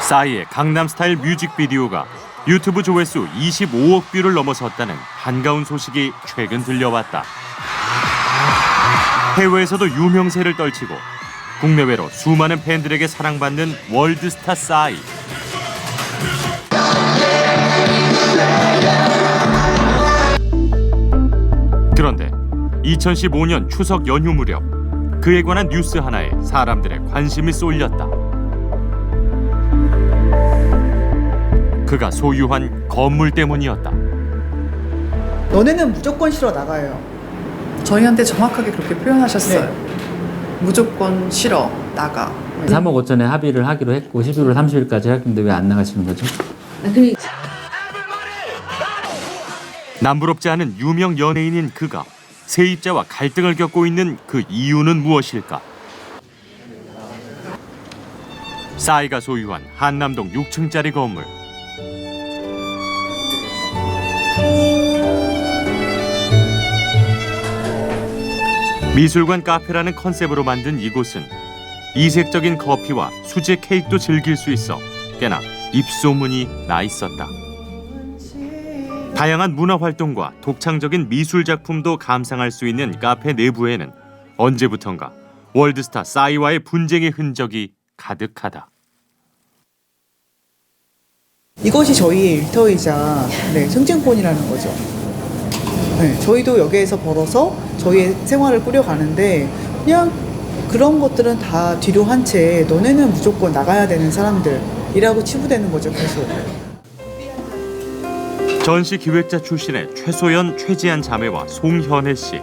싸이의 강남스타일 뮤직비디오가 유튜브 조회수 25억 뷰를 넘어섰다는 반가운 소식이 최근 들려왔다. 해외에서도 유명세를 떨치고 국내외로 수많은 팬들에게 사랑받는 월드스타 싸이. 그런데 2015년 추석 연휴 무렵 그에 관한 뉴스 하나에 사람들의 관심이 쏠렸다. 그가 소유한 건물 때문이었다. 너네는 무조건 싫어 나가요. 저희한테 정확하게 그렇게 표현하셨어요. 네. 무조건 싫어, 나가. 3억 5천에 합의를 하기로 했고 11월 30일까지 했는데 왜 안 나가시는 거죠? 남부럽지 않은 유명 연예인인 그가 세입자와 갈등을 겪고 있는 그 이유는 무엇일까? 싸이가 소유한 한남동 6층짜리 건물. 미술관 카페라는 컨셉으로 만든 이곳은 이색적인 커피와 수제 케이크도 즐길 수 있어 꽤나 입소문이 나 있었다. 다양한 문화 활동과 독창적인 미술 작품도 감상할 수 있는 카페 내부에는 언제부턴가 월드스타 싸이와의 분쟁의 흔적이 가득하다. 이것이 저희의 일터이자 승진권이라는 거죠. 저희도 여기에서 벌어서 저희의 생활을 꾸려가는데 그냥 그런 것들은 다 뒤로 한 채 너네는 무조건 나가야 되는 사람들이라고 치부되는 거죠, 계속. 전시 기획자 출신의 최소연, 최지한 자매와 송현애 씨.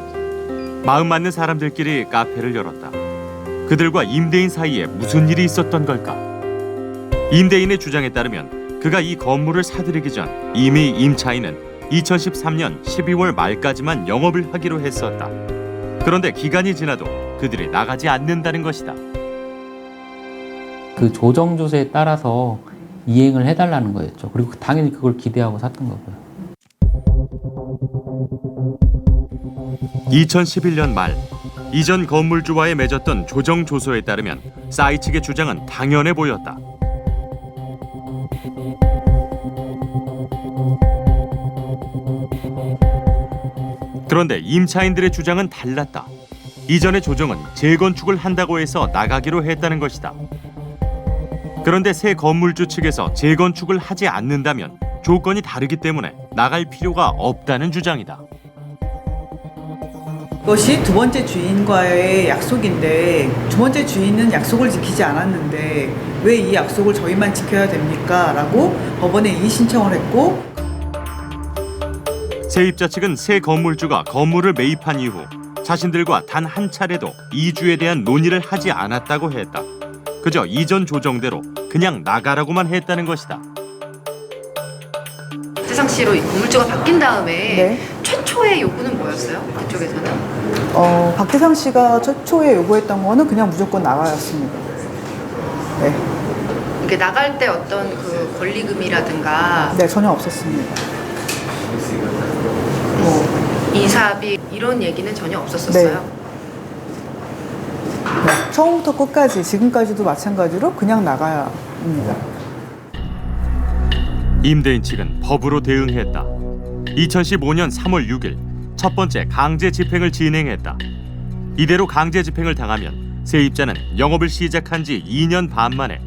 마음 맞는 사람들끼리 카페를 열었다. 그들과 임대인 사이에 무슨 일이 있었던 걸까? 임대인의 주장에 따르면 그가 이 건물을 사들이기 전 이미 임차인은 2013년 12월 말까지만 영업을 하기로 했었다. 그런데 기간이 지나도 그들이 나가지 않는다는 것이다. 그 조정 조세에 따라서 이행을 해달라는 거였죠. 그리고 당연히 그걸 기대하고 샀던 거고요. 2011년 말 이전 건물주와의 맺었던 조정 조서에 따르면 싸이 측의 주장은 당연해 보였다. 그런데 임차인들의 주장은 달랐다. 이전의 조정은 재건축을 한다고 해서 나가기로 했다는 것이다. 그런데 새 건물주 측에서 재건축을 하지 않는다면 조건이 다르기 때문에 나갈 필요가 없다는 주장이다. 이것이 두 번째 주인과의 약속인데 두 번째 주인은 약속을 지키지 않았는데 왜 이 약속을 저희만 지켜야 됩니까? 라고 법원에 이의 신청을 했고, 세입자 측은 새 건물주가 건물을 매입한 이후 자신들과 단 한 차례도 이주에 대한 논의를 하지 않았다고 했다. 그저 이전 조정대로 그냥 나가라고만 했다는 것이다. 박대상 씨로 이 건물주가 바뀐 다음에 네. 최초의 요구는 뭐였어요? 그쪽에서는? 박대상 씨가 최초에 요구했던 거는 그냥 무조건 나가였습니다. 네. 이게 나갈 때 어떤 그 권리금이라든가 네, 전혀 없었습니다. 뭐 이사비 이런 얘기는 전혀 없었었어요? 네, 처음부터 끝까지 지금까지도 마찬가지로 그냥 나가야 합니다. 임대인 측은 법으로 대응했다. 2015년 3월 6일 첫 번째 강제 집행을 진행했다. 이대로 강제 집행을 당하면 세입자는 영업을 시작한 지 2년 반 만에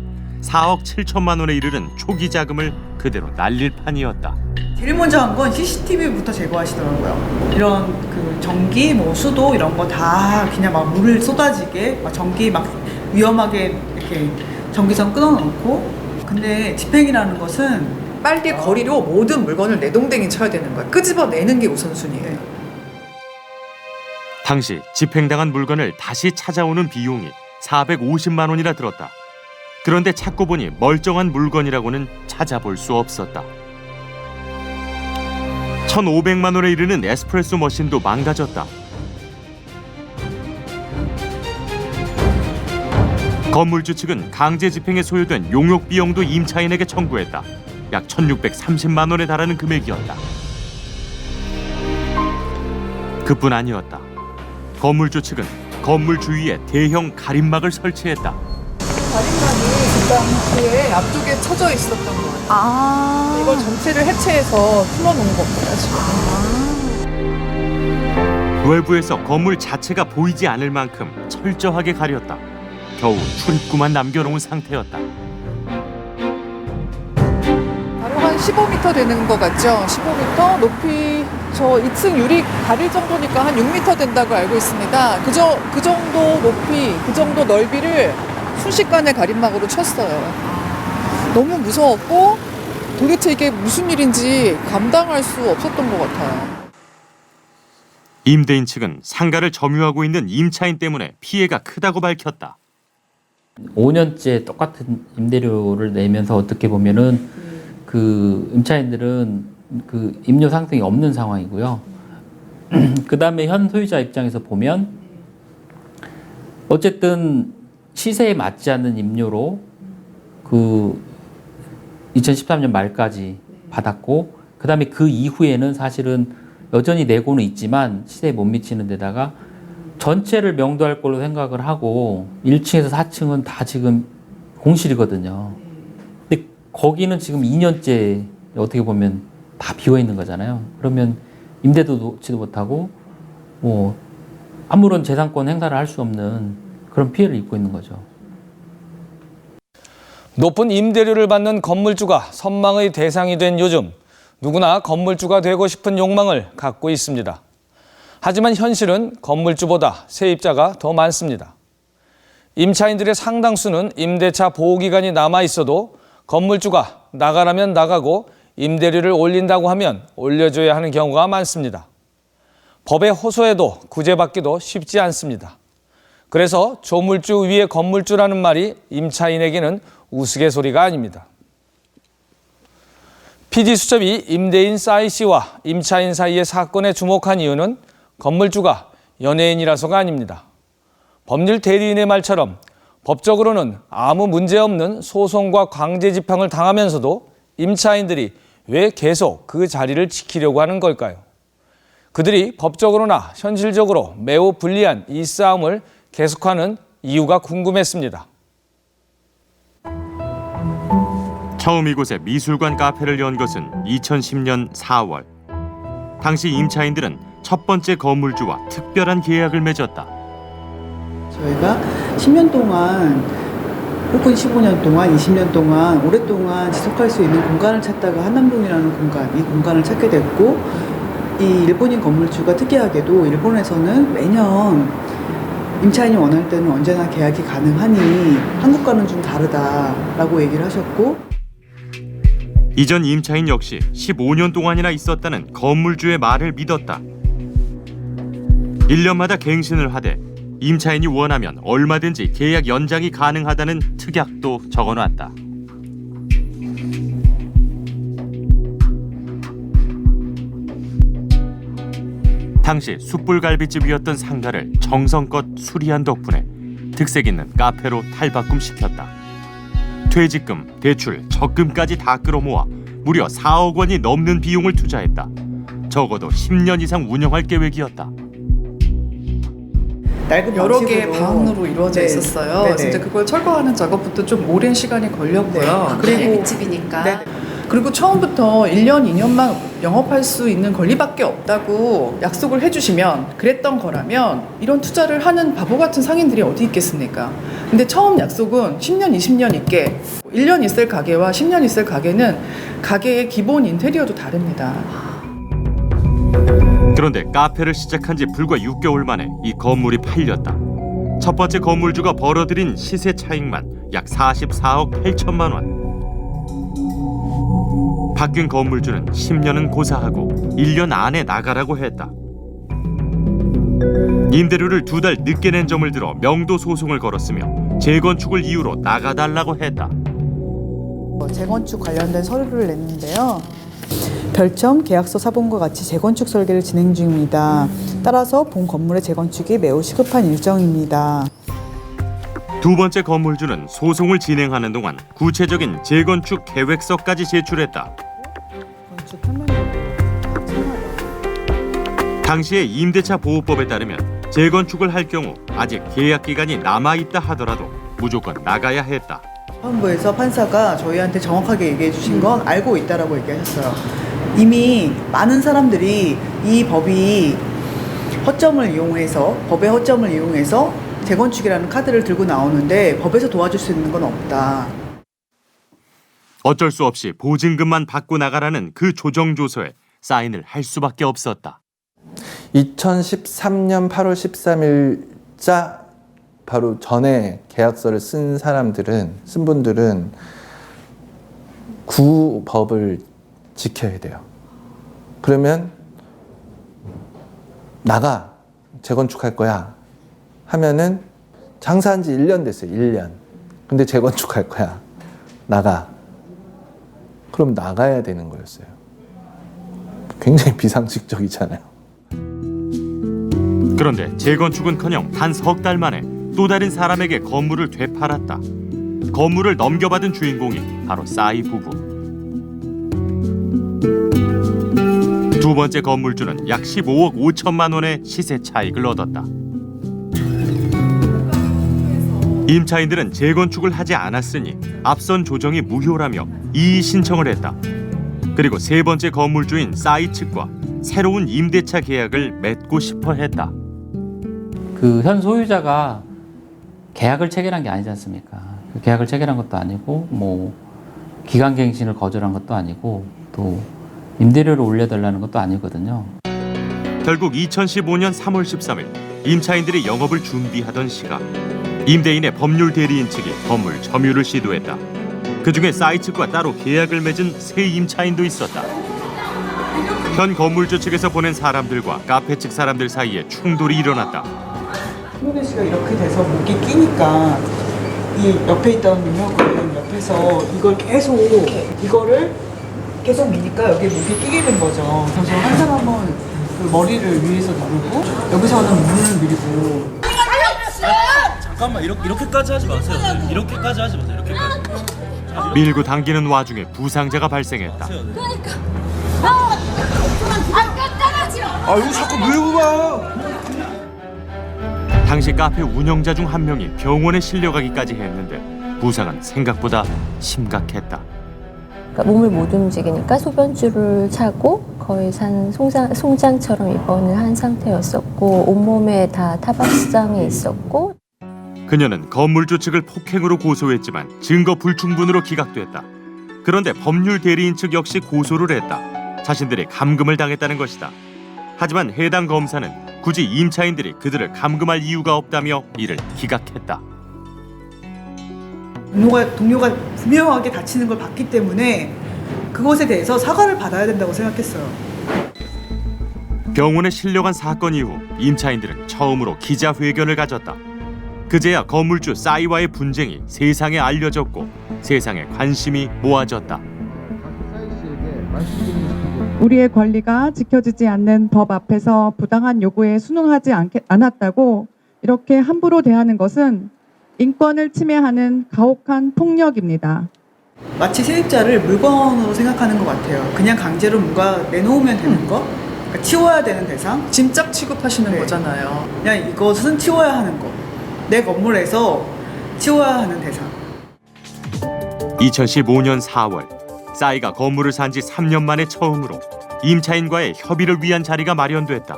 4억 7천만 원에 이르는 초기 자금을 그대로 날릴 판이었다. 제일 먼저 한 건 CCTV부터 제거하시더라고요. 이런 그 전기, 수도 이런 거 다 그냥 막 물을 쏟아지게 막 전기 막 위험하게 이렇게 전기선 끊어놓고. 근데 집행이라는 것은 빨리 거리로 모든 물건을 내동댕이 쳐야 되는 거야. 끄집어내는 게 우선순위예요. 당시 집행당한 물건을 다시 찾아오는 비용이 450만 원이나 들었다. 그런데 찾고 보니 멀쩡한 물건이라고는 찾아볼 수 없었다. 1,500만 원에 이르는 에스프레소 머신도 망가졌다. 건물주 측은 강제 집행에 소요된 용역 비용도 임차인에게 청구했다. 약 1,630만 원에 달하는 금액이었다. 그뿐 아니었다. 건물주 측은 건물 주위에 대형 가림막을 설치했다. 가림막이 그 당시에 앞쪽에 쳐져 있었던 거예요. 아. 이걸 전체를 해체해서 풀어놓은 겁니다, 지금. 외부에서 건물 자체가 보이지 않을 만큼 철저하게 가렸다. 겨우 출입구만 남겨놓은 상태였다. 바로 한 15m 되는 것 같죠? 15m 높이 저 2층 유리 가릴 정도니까 한 6m 된다고 알고 있습니다. 그 정도 높이, 그 정도 넓이를 순식간에 가림막으로 쳤어요. 너무 무서웠고 도대체 이게 무슨 일인지 감당할 수 없었던 것 같아요. 임대인 측은 상가를 점유하고 있는 임차인 때문에 피해가 크다고 밝혔다. 5년째 똑같은 임대료를 내면서 어떻게 보면은 그 임차인들은 그 임료 상승이 없는 상황이고요. 그 다음에 현 소유자 입장에서 보면 어쨌든 시세에 맞지 않는 임료로 그 2013년 말까지 받았고 그 다음에 그 이후에는 사실은 여전히 내고는 있지만 시세에 못 미치는 데다가 전체를 명도할 걸로 생각을 하고 1층에서 4층은 다 지금 공실이거든요. 근데 거기는 지금 2년째 어떻게 보면 다 비어 있는 거잖아요. 그러면 임대도 놓지도 못하고 뭐 아무런 재산권 행사를 할 수 없는 그런 피해를 입고 있는 거죠. 높은 임대료를 받는 건물주가 선망의 대상이 된 요즘 누구나 건물주가 되고 싶은 욕망을 갖고 있습니다. 하지만 현실은 건물주보다 세입자가 더 많습니다. 임차인들의 상당수는 임대차 보호기간이 남아 있어도 건물주가 나가라면 나가고 임대료를 올린다고 하면 올려줘야 하는 경우가 많습니다. 법에 호소해도 구제받기도 쉽지 않습니다. 그래서 조물주 위에 건물주라는 말이 임차인에게는 우스갯소리가 아닙니다. PD수첩이 임대인 싸이 씨와 임차인 사이의 사건에 주목한 이유는 건물주가 연예인이라서가 아닙니다. 법률 대리인의 말처럼 법적으로는 아무 문제 없는 소송과 강제 집행을 당하면서도 임차인들이 왜 계속 그 자리를 지키려고 하는 걸까요? 그들이 법적으로나 현실적으로 매우 불리한 이 싸움을 계속하는 이유가 궁금했습니다. 처음 이곳에 미술관 카페를 연 것은 2010년 4월. 당시 임차인들은 첫 번째 건물주와 특별한 계약을 맺었다. 저희가 10년 동안 혹은 15년 동안, 20년 동안 오랫동안 지속할 수 있는 공간을 찾다가 한남동이라는 공간, 이 공간을 찾게 됐고 이 일본인 건물주가 특이하게도 일본에서는 매년 임차인이 원할 때는 언제나 계약이 가능하니 한국과는 좀 다르다라고 얘기를 하셨고 이전 임차인 역시 15년 동안이나 있었다는 건물주의 말을 믿었다. 1년마다 갱신을 하되 임차인이 원하면 얼마든지 계약 연장이 가능하다는 특약도 적어놨다. 당시 숯불갈비집이었던 상가를 정성껏 수리한 덕분에 특색 있는 카페로 탈바꿈시켰다. 퇴직금, 대출, 적금까지 다 끌어모아 무려 4억 원이 넘는 비용을 투자했다. 적어도 10년 이상 운영할 계획이었다. 낡은 여러 개의 방식으로. 방으로 이루어져 네. 있었어요. 네네. 그래서 이제 그걸 철거하는 작업부터 좀 오랜 시간이 걸렸고요. 네. 그리고 밑집이니까. 네. 그리고 처음부터 1년, 2년만 영업할 수 있는 권리밖에 없다고 약속을 해주시면 그랬던 거라면 이런 투자를 하는 바보 같은 상인들이 어디 있겠습니까? 근데 처음 약속은 10년, 20년 있게 1년 있을 가게와 10년 있을 가게는 가게의 기본 인테리어도 다릅니다. 그런데 카페를 시작한 지 불과 6개월 만에 이 건물이 팔렸다. 첫 번째 건물주가 벌어들인 시세 차익만 약 44억 8천만 원. 바뀐 건물주는 10년은 고사하고 1년 안에 나가라고 했다. 임대료를 2달 늦게 낸 점을 들어 명도 소송을 걸었으며 재건축을 이유로 나가달라고 했다. 재건축 관련된 서류를 냈는데요. 별점 계약서 사본과 같이 재건축 설계를 진행 중입니다. 따라서 본 건물의 재건축이 매우 시급한 일정입니다. 두 번째 건물주는 소송을 진행하는 동안 구체적인 재건축 계획서까지 제출했다. 당시의 임대차 보호법에 따르면 재건축을 할 경우 아직 계약 기간이 남아 있다 하더라도 무조건 나가야 했다. 사법부에서 판사가 저희한테 정확하게 얘기해 주신 건 알고 있다라고 얘기하셨어요. 이미 많은 사람들이 이 법의 허점을 이용해서 재건축이라는 카드를 들고 나오는데 법에서 도와줄 수 있는 건 없다. 어쩔 수 없이 보증금만 받고 나가라는 그 조정조서에 사인을 할 수밖에 없었다. 2013년 8월 13일자 바로 전에 계약서를 쓴 분들은 구법을 지켜야 돼요. 그러면 나가 재건축할 거야 하면은 장사한 지 1년 됐어요. 1년. 근데 재건축할 거야. 나가. 그럼 나가야 되는 거였어요. 굉장히 비상식적이잖아요. 그런데 재건축은커녕 단 석 달 만에 또 다른 사람에게 건물을 되팔았다. 건물을 넘겨받은 주인공이 바로 싸이 부부. 두 번째 건물주는 약 15억 5천만 원의 시세 차익을 얻었다. 임차인들은 재건축을 하지 않았으니 앞선 조정이 무효라며 이의 신청을 했다. 그리고 세 번째 건물주인 싸이 측과 새로운 임대차 계약을 맺고 싶어 했다. 그 현 소유자가 계약을 체결한 게 아니지 않습니까? 그 계약을 체결한 것도 아니고 뭐 기간갱신을 거절한 것도 아니고 또 임대료를 올려달라는 것도 아니거든요. 결국 2015년 3월 13일 임차인들이 영업을 준비하던 시각 임대인의 법률 대리인 측이 건물 점유를 시도했다. 그중에 싸이 측과 따로 계약을 맺은 새 임차인도 있었다. 현 건물주 측에서 보낸 사람들과 카페 측 사람들 사이에 충돌이 일어났다. 신동현 씨가 이렇게 돼서 목이 끼니까 이 옆에 있던 민혁은 옆에서 이거를 계속 미니까 여기 목이 끼게 된 거죠. 그래서 한 사람은 그 머리를 위에서 누르고 여기서는 문을 밀고. 잠깐만 이렇게까지 하지 마세요. 이렇게까지 하지 마세요. 이렇게까지. 밀고 당기는 와중에 부상자가 발생했다. 아 이거 자꾸 밀고 가. 당시 카페 운영자 중 한 명이 병원에 실려가기까지 했는데 부상은 생각보다 심각했다. 그러니까 몸을 못 움직이니까 소변줄을 차고 거의 송장처럼 입원을 한 상태였었고 온몸에 다 타박상이 있었고. 그녀는 건물주 측을 폭행으로 고소했지만 증거 불충분으로 기각됐다. 그런데 법률 대리인 측 역시 고소를 했다. 자신들이 감금을 당했다는 것이다. 하지만 해당 검사는 굳이 임차인들이 그들을 감금할 이유가 없다며 이를 기각했다. 동료가 분명하게 다치는 걸 봤기 때문에 그것에 대해서 사과를 받아야 된다고 생각했어요. 병원에 실려간 사건 이후 임차인들은 처음으로 기자회견을 가졌다. 그제야 건물주 싸이와의 분쟁이 세상에 알려졌고 세상에 관심이 모아졌다. 우리의 권리가 지켜지지 않는 법 앞에서 부당한 요구에 순응하지 않았다고 이렇게 함부로 대하는 것은 인권을 침해하는 가혹한 폭력입니다. 마치 세입자를 물건으로 생각하는 것 같아요. 그냥 강제로 뭔가 내놓으면 되는 거? 그러니까 치워야 되는 대상? 짐짝 취급하시는 네. 거잖아요. 그냥 이것은 치워야 하는 거. 내 건물에서 치워야 하는 대상. 2015년 4월 싸이가 건물을 산 지 3년 만에 처음으로 임차인과의 협의를 위한 자리가 마련됐다.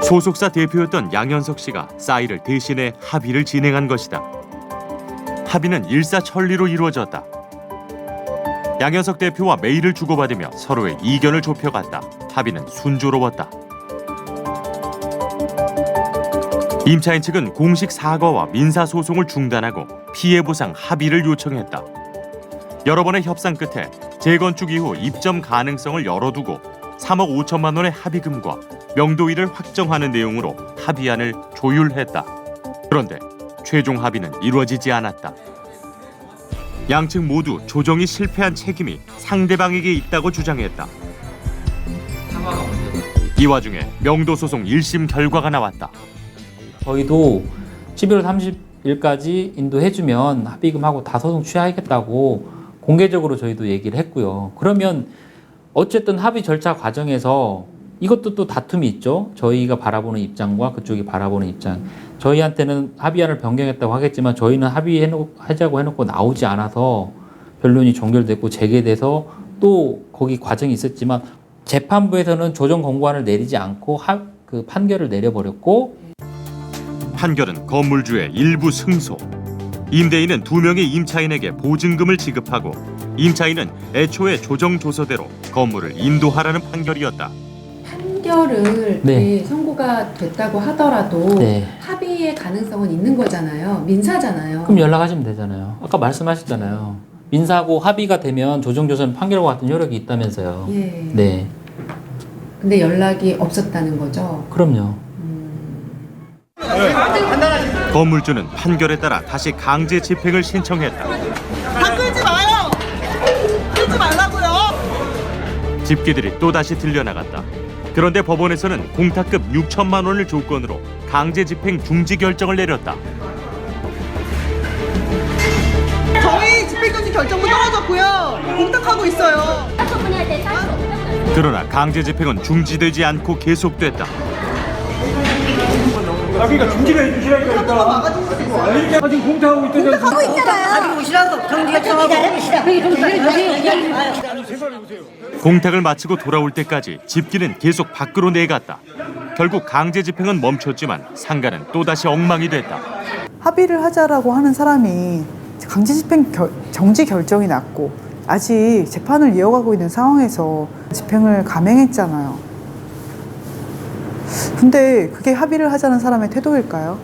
소속사 대표였던 양현석 씨가 싸이를 대신해 합의를 진행한 것이다. 합의는 일사천리로 이루어졌다. 양현석 대표와 메일을 주고받으며 서로의 이견을 좁혀갔다. 합의는 순조로웠다. 임차인 측은 공식 사과와 민사소송을 중단하고 피해보상 합의를 요청했다. 여러 번의 협상 끝에 재건축 이후 입점 가능성을 열어두고 3억 5천만 원의 합의금과 명도일을 확정하는 내용으로 합의안을 조율했다. 그런데 최종 합의는 이루어지지 않았다. 양측 모두 조정이 실패한 책임이 상대방에게 있다고 주장했다. 이 와중에 명도소송 1심 결과가 나왔다. 저희도 11월 30일까지 인도해주면 합의금하고 다 소송 취하하겠다고 공개적으로 저희도 얘기를 했고요. 그러면 어쨌든 합의 절차 과정에서 이것도 또 다툼이 있죠. 저희가 바라보는 입장과 그쪽이 바라보는 입장. 저희한테는 합의안을 변경했다고 하겠지만 저희는 합의하자고 해놓고 나오지 않아서 변론이 종결됐고 재개돼서 또 거기 과정이 있었지만 재판부에서는 조정 공고안을 내리지 않고 그 판결을 내려버렸고 판결은 건물주의 일부 승소. 임대인은 2명의 임차인에게 보증금을 지급하고 임차인은 애초에 조정 조서대로 건물을 인도하라는 판결이었다. 판결을 네. 선고가 됐다고 하더라도 네. 합의의 가능성은 있는 거잖아요. 민사잖아요. 그럼 연락하시면 되잖아요. 아까 말씀하셨잖아요. 민사하고 합의가 되면 조정조서는 판결과 같은 효력이 있다면서요. 예. 네. 근데 연락이 없었다는 거죠. 그럼요. 건물주는 판결에 따라 다시 강제 집행을 신청했다. 다 끌지 마요. 끌지 말라고요. 집기들이 또다시 들려나갔다. 그런데 법원에서는 공탁급 6천만 원을 조건으로 강제 집행 중지 결정을 내렸다. 저희 집행정지 결정문 떨어졌고요. 공탁하고 있어요. 그러나 강제 집행은 중지되지 않고 계속됐다. 그러니까 중지를 해주시라니까. 이렇게 가지고 공탁하고 있다잖아요. 공탁하고 있잖아요. 가지고 오시라고 정지가 공탁을 마치고 돌아올 때까지 집기는 계속 밖으로 내갔다. 결국 강제 집행은 멈췄지만 상가는 또다시 엉망이 됐다. 합의를 하자라고 하는 사람이 강제 집행 정지 결정이 났고 아직 재판을 이어가고 있는 상황에서 집행을 감행했잖아요. 근데 그게 합의를 하자는 사람의 태도일까요?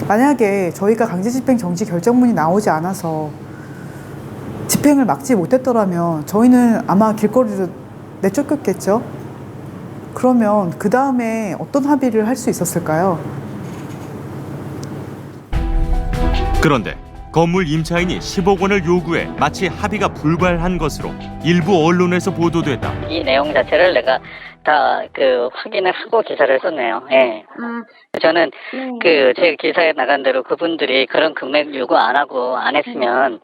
만약에 저희가 강제 집행 정지 결정문이 나오지 않아서 집행을 막지 못했더라면 저희는 아마 길거리로 내쫓겼겠죠? 그러면 그 다음에 어떤 합의를 할 수 있었을까요? 그런데 건물 임차인이 10억 원을 요구해 마치 합의가 불발한 것으로 일부 언론에서 보도됐다. 이 내용 자체를 내가 다 확인을 하고 기사를 썼네요. 예. 저는 제 기사에 나간 대로 그분들이 그런 금액 요구 안 하고 안 했으면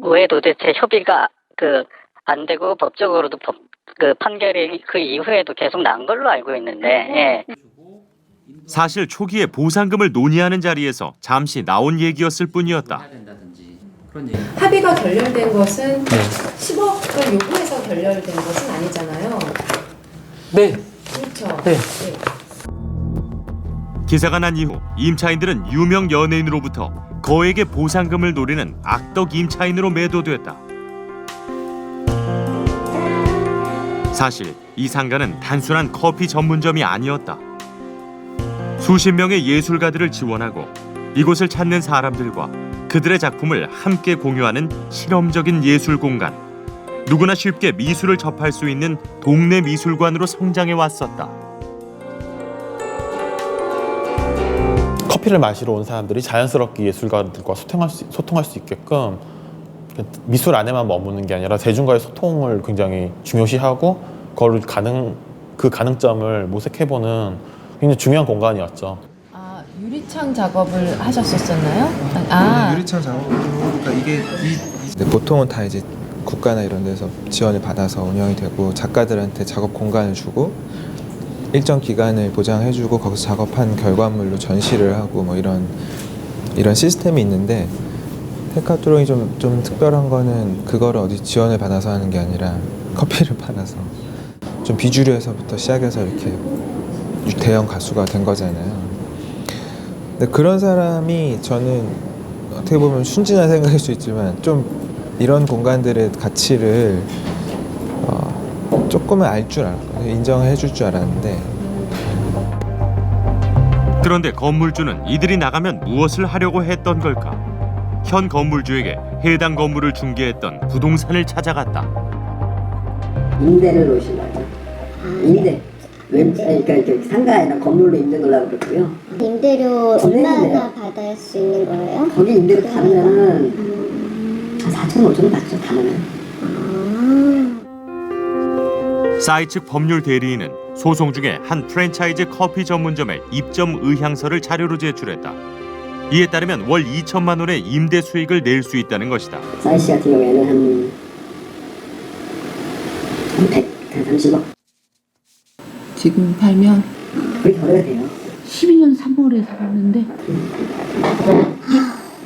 왜 도대체 협의가 안 되고 법적으로도 판결이 그 이후에도 계속 난 걸로 알고 있는데. 예. 사실 초기에 보상금을 논의하는 자리에서 잠시 나온 얘기였을 뿐이었다. 합의가 결렬된 것은 네. 10억을 요구해서 결렬된 것은 아니잖아요. 네. 그렇죠. 네. 네. 기사가 난 이후 임차인들은 유명 연예인으로부터 거액의 보상금을 노리는 악덕 임차인으로 매도됐다. 사실 이 상가는 단순한 커피 전문점이 아니었다. 수십 명의 예술가들을 지원하고 이곳을 찾는 사람들과 그들의 작품을 함께 공유하는 실험적인 예술 공간. 누구나 쉽게 미술을 접할 수 있는 동네 미술관으로 성장해 왔었다. 커피를 마시러 온 사람들이 자연스럽게 예술가들과 소통할 수 있게끔 미술 안에만 머무는 게 아니라 대중과의 소통을 굉장히 중요시하고 그 가능점을 모색해보는 굉장히 중요한 공간이었죠. 유리창 작업을 하셨었나요? 유리창 작업도 그러니까 이게 보통은 다 이제 국가나 이런 데서 지원을 받아서 운영이 되고 작가들한테 작업 공간을 주고 일정 기간을 보장해주고 거기서 작업한 결과물로 전시를 하고 뭐 이런 시스템이 있는데 테카트론이 좀 특별한 거는 그거를 어디 지원을 받아서 하는 게 아니라 커피를 팔아서 좀 비주류에서부터 시작해서 이렇게 대형 가수가 된 거잖아요. 근데 그런 사람이 저는 어떻게 보면 순진한 생각일 수 있지만 좀 이런 공간들의 가치를 조금은 알 줄 알았거든요. 인정해 줄 줄 알았는데. 그런데 건물주는 이들이 나가면 무엇을 하려고 했던 걸까? 현 건물주에게 해당 건물을 중개했던 부동산을 찾아갔다. 임대를 놓으신 거죠. 임대. 그러니까 상가에나 건물로 임대 놓으려고 그러고요. 임대료 얼마나 받을 수 있는 거예요? 거기 임대료 다르면 4천 5천 받죠. 다르면. 싸이 측 법률 대리인은 소송 중에 한 프랜차이즈 커피 전문점의 입점 의향서를 자료로 제출했다. 이에 따르면 월 2천만 원의 임대 수익을 낼 수 있다는 것이다. 싸이 씨 같은 경우에는 한 130억. 지금 팔면 그게 오래돼요. 12년 3월에 살았는데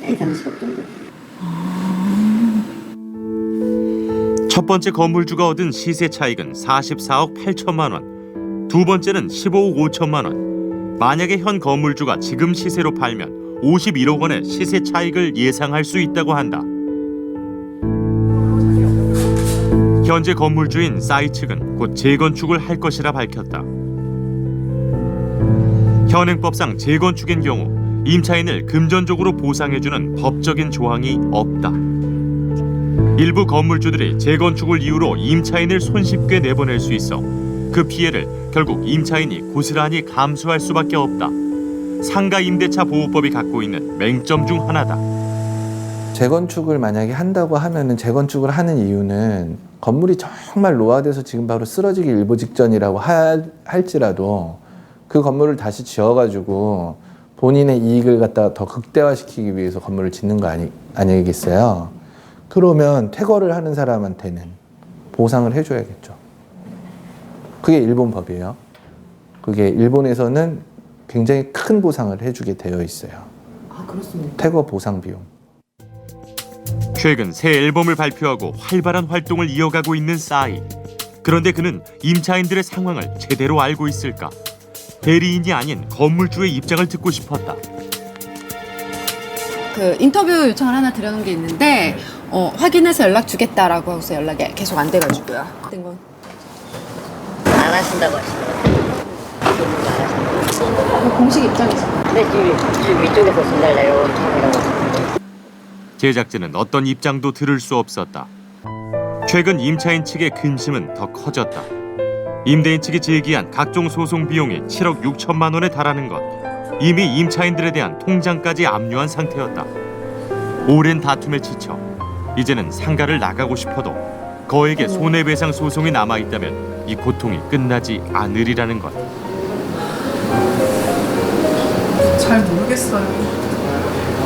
해당 10억 정도. 첫 번째 건물주가 얻은 시세 차익은 44억 8천만 원, 두 번째는 15억 5천만 원. 만약에 현 건물주가 지금 시세로 팔면 51억 원의 시세 차익을 예상할 수 있다고 한다. 현재 건물주인 싸이 측은 곧 재건축을 할 것이라 밝혔다. 현행법상 재건축인 경우 임차인을 금전적으로 보상해주는 법적인 조항이 없다. 일부 건물주들이 재건축을 이유로 임차인을 손쉽게 내보낼 수 있어 그 피해를 결국 임차인이 고스란히 감수할 수밖에 없다. 상가임대차 보호법이 갖고 있는 맹점 중 하나다. 재건축을 만약에 한다고 하면은 재건축을 하는 이유는 건물이 정말 노화돼서 지금 바로 쓰러지기 일보 직전이라고 할지라도 그 건물을 다시 지어가지고 본인의 이익을 갖다 더 극대화시키기 위해서 건물을 짓는 거 아니겠어요? 그러면 퇴거를 하는 사람한테는 보상을 해줘야겠죠. 그게 일본 법이에요. 그게 일본에서는 굉장히 큰 보상을 해주게 되어 있어요. 아, 그렇습니까? 퇴거 보상 비용. 최근 새 앨범을 발표하고 활발한 활동을 이어가고 있는 싸이. 그런데 그는 임차인들의 상황을 제대로 알고 있을까? 대리인이 아닌 건물주의 입장을 듣고 싶었다. 그 인터뷰 요청을 하나 드려놓은 게 있는데 확인해서 연락 주겠다라고 하고서 연락이 계속 안 돼가지고요. 된 건. 안 하신다고 하시더라고요. 공식 입장에서. 근데 지금 위쪽에서 전달 내려오라고. 제작진은 어떤 입장도 들을 수 없었다. 최근 임차인 측의 근심은 더 커졌다. 임대인 측이 제기한 각종 소송 비용이 7억 6천만 원에 달하는 것. 이미 임차인들에 대한 통장까지 압류한 상태였다. 오랜 다툼에 지쳐 이제는 상가를 나가고 싶어도 거액의 손해배상 소송이 남아있다면 이 고통이 끝나지 않으리라는 것. 잘 모르겠어요.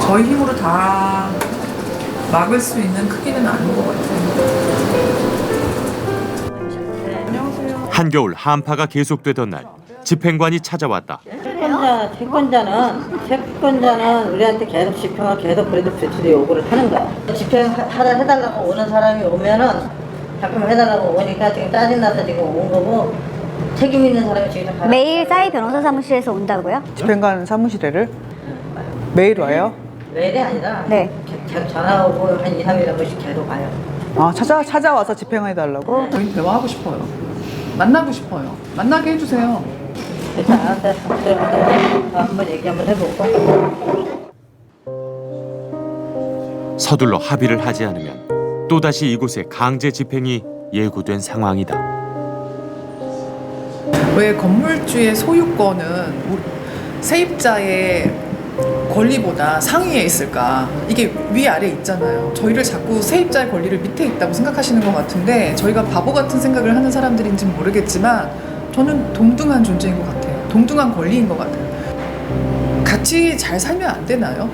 저희 힘으로 다 막을 수 있는 크기는 아닌 것 같아요. 한겨울 한파가 계속되던 날 집행관이 찾아왔다. 채권자는 우리한테 계속 집행을 계속 그래도 부추리 요구를 하는 거야. 집행해달라고 오는 사람이 오면은 자꾸 해달라고 오니까 지금 짜증나서 지금 온 거고 책임 있는 사람이 지금 매일 싸이 변호사 사무실에서 온다고요? 집행관 사무실에를 매일 와요? 매일이 아니라 네. 계속 전화 오고 한 2, 3일에 한 번씩 계속 와요. 아, 찾아와서 집행해달라고? 저희 대화하고 싶어요. 만나고 싶어요. 만나게 해주세요. 일단 한번 얘기 한번 해보고. 서둘러 합의를 하지 않으면 또다시 이곳에 강제 집행이 예고된 상황이다. 왜 건물주의 소유권은 세입자의 권리보다 상위에 있을까? 이게 위아래 있잖아요. 저희를 자꾸 세입자의 권리를 밑에 있다고 생각하시는 것 같은데 저희가 바보 같은 생각을 하는 사람들인지는 모르겠지만 저는 동등한 존재인 것 같아요. 동등한 권리인 것 같아요. 같이 잘 살면 안 되나요?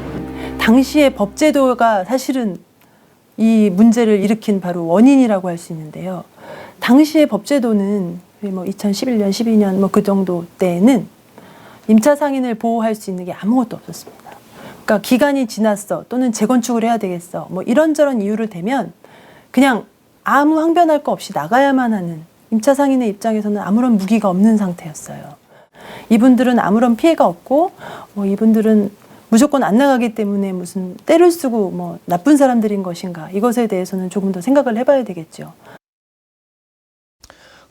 당시의 법제도가 사실은 이 문제를 일으킨 바로 원인이라고 할 수 있는데요. 당시의 법제도는 뭐 2011년, 12년 뭐 그 정도 때에는 임차 상인을 보호할 수 있는 게 아무것도 없었습니다. 그러니까 기간이 지났어 또는 재건축을 해야 되겠어 뭐 이런저런 이유를 대면 그냥 아무 항변할 거 없이 나가야만 하는 임차 상인의 입장에서는 아무런 무기가 없는 상태였어요. 이분들은 아무런 피해가 없고 이분들은 무조건 안 나가기 때문에 무슨 때를 쓰고 뭐 나쁜 사람들인 것인가 이것에 대해서는 조금 더 생각을 해봐야 되겠죠.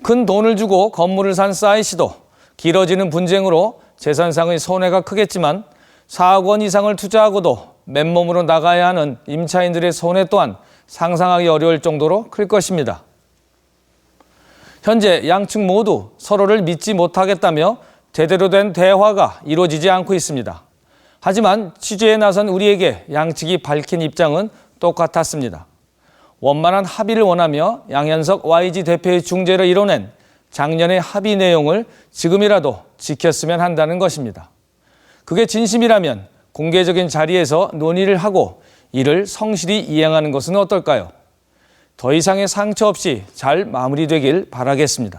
큰 돈을 주고 건물을 산 싸이 씨도 길어지는 분쟁으로 재산상의 손해가 크겠지만 4억 원 이상을 투자하고도 맨몸으로 나가야 하는 임차인들의 손해 또한 상상하기 어려울 정도로 클 것입니다. 현재 양측 모두 서로를 믿지 못하겠다며 제대로 된 대화가 이루어지지 않고 있습니다. 하지만 취재에 나선 우리에게 양측이 밝힌 입장은 똑같았습니다. 원만한 합의를 원하며 양현석 YG 대표의 중재를 이뤄낸 작년의 합의 내용을 지금이라도 지켰으면 한다는 것입니다. 그게 진심이라면 공개적인 자리에서 논의를 하고 이를 성실히 이행하는 것은 어떨까요? 더 이상의 상처 없이 잘 마무리되길 바라겠습니다.